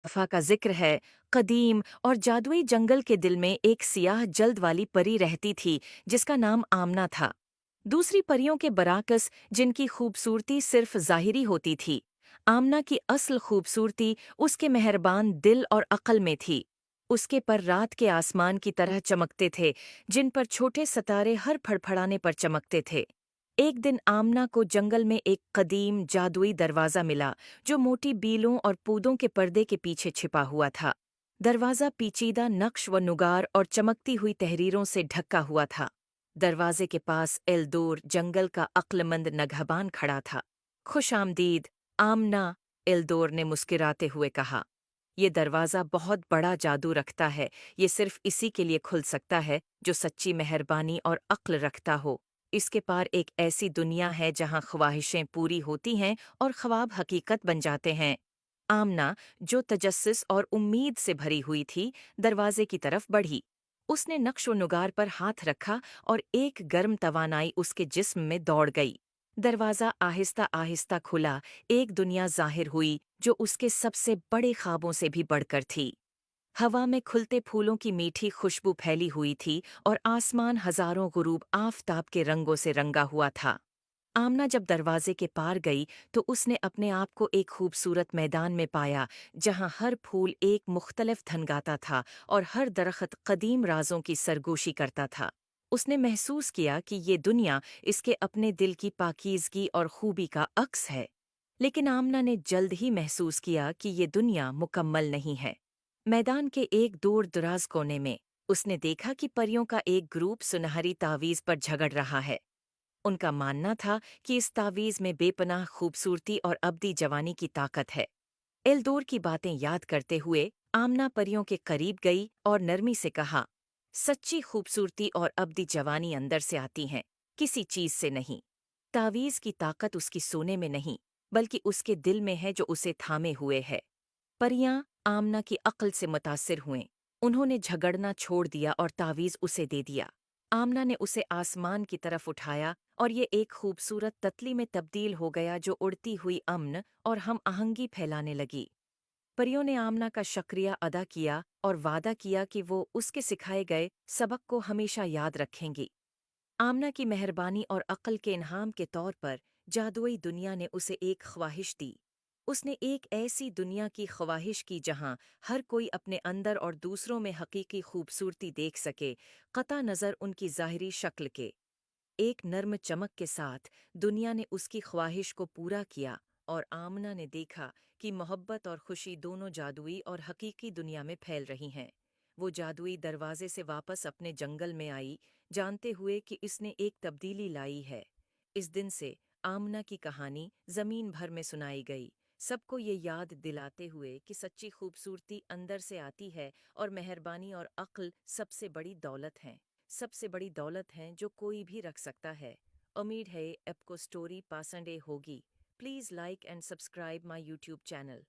दफा का जिक्र है। कदीम और जादुई जंगल के दिल में एक सियाह जल्द वाली परी रहती थी जिसका नाम आमना था। दूसरी परियों के बराकस, जिनकी खूबसूरती सिर्फ ज़ाहिरी होती थी, आमना की असल खूबसूरती उसके मेहरबान दिल और अक्ल में थी। उसके पर रात के आसमान की तरह चमकते थे, जिन पर छोटे सितारे हर फड़फड़ाने पर चमकते थे। एक दिन आमना को जंगल में एक कदीम जादुई दरवाज़ा मिला, जो मोटी बीलों और पूदों के पर्दे के पीछे छिपा हुआ था। दरवाज़ा पेचीदा नक्श व नुगार और चमकती हुई तहरीरों से ढका हुआ था। दरवाजे के पास एल्दोर, जंगल का अक्लमंद नगहबान, खड़ा था। खुश आमदीद, आमना, एल्दोर ने मुस्कुराते हुए कहा। ये दरवाज़ा बहुत बड़ा जादू रखता है। ये सिर्फ इसी के लिए खुल सकता है जो सच्ची मेहरबानी और अक्ल रखता हो। इसके पार एक ऐसी दुनिया है जहाँ ख्वाहिशें पूरी होती हैं और ख्वाब हकीकत बन जाते हैं। आमना, जो तजस्सुस और उम्मीद से भरी हुई थी, दरवाजे की तरफ बढ़ी। उसने नक्श नुगार पर हाथ रखा और एक गर्म तवानाई उसके जिस्म में दौड़ गई। दरवाज़ा आहिस्ता आहिस्ता खुला। एक दुनिया ज़ाहिर हुई जो उसके सबसे बड़े ख्वाबों से भी बढ़कर थी। हवा में खुलते फूलों की मीठी खुशबू फैली हुई थी और आसमान हजारों गुरूब आफताब के रंगों से रंगा हुआ था। आमना जब दरवाजे के पार गई तो उसने अपने आप को एक खूबसूरत मैदान में पाया, जहां हर फूल एक मुख्तलिफ धन गाता था और हर दरख्त कदीम राजों की सरगोशी करता था। उसने महसूस किया कि ये दुनिया इसके अपने दिल की पाकीज़गी और खूबी का अक्स है। लेकिन आमना ने जल्द ही महसूस किया कि ये दुनिया मुकम्मल नहीं है। मैदान के एक दूर दराज कोने में उसने देखा कि परियों का एक ग्रुप सुनहरी तावीज़ पर झगड़ रहा है। उनका मानना था कि इस तावीज़ में बेपनाह खूबसूरती और अब्दी जवानी की ताकत है। एल्दोर की बातें याद करते हुए आमना परियों के करीब गई और नरमी से कहा, सच्ची खूबसूरती और अब्दी जवानी अंदर से आती हैं, किसी चीज से नहीं। तावीज़ की ताकत उसकी सोने में नहीं, बल्कि उसके दिल में है जो उसे थामे हुए है। परियां आमना की अक्ल से मुतासिर हुएं। उन्होंने झगड़ना छोड़ दिया और तावीज़ उसे दे दिया। आमना ने उसे आसमान की तरफ उठाया और ये एक खूबसूरत ततली में तब्दील हो गया जो उड़ती हुई अमन और हम आहंगी फैलाने लगी। परियों ने आमना का शुक्रिया अदा किया और वादा किया कि वो उसके सिखाए गए सबक को हमेशा याद रखेंगी। आमना की मेहरबानी और अक्ल के इनाम के तौर पर जादुई दुनिया ने उसे एक ख्वाहिश दी। उसने एक ऐसी दुनिया की ख्वाहिश की जहां हर कोई अपने अंदर और दूसरों में हकीकी खूबसूरती देख सके, कता नज़र उनकी ज़ाहिरी शक्ल के। एक नर्म चमक के साथ दुनिया ने उसकी ख्वाहिश को पूरा किया और आमना ने देखा कि मोहब्बत और खुशी दोनों जादुई और हकीकी दुनिया में फैल रही हैं। वो जादुई दरवाजे से वापस अपने जंगल में आई, जानते हुए कि इसने एक तब्दीली लाई है। इस दिन से आमना की कहानी जमीन भर में सुनाई गई, सबको ये याद दिलाते हुए कि सच्ची खूबसूरती अंदर से आती है और मेहरबानी और अक्ल सबसे बड़ी दौलत हैं जो कोई भी रख सकता है। उम्मीद है आपको स्टोरी पसंद होगी। Please like and subscribe my YouTube channel.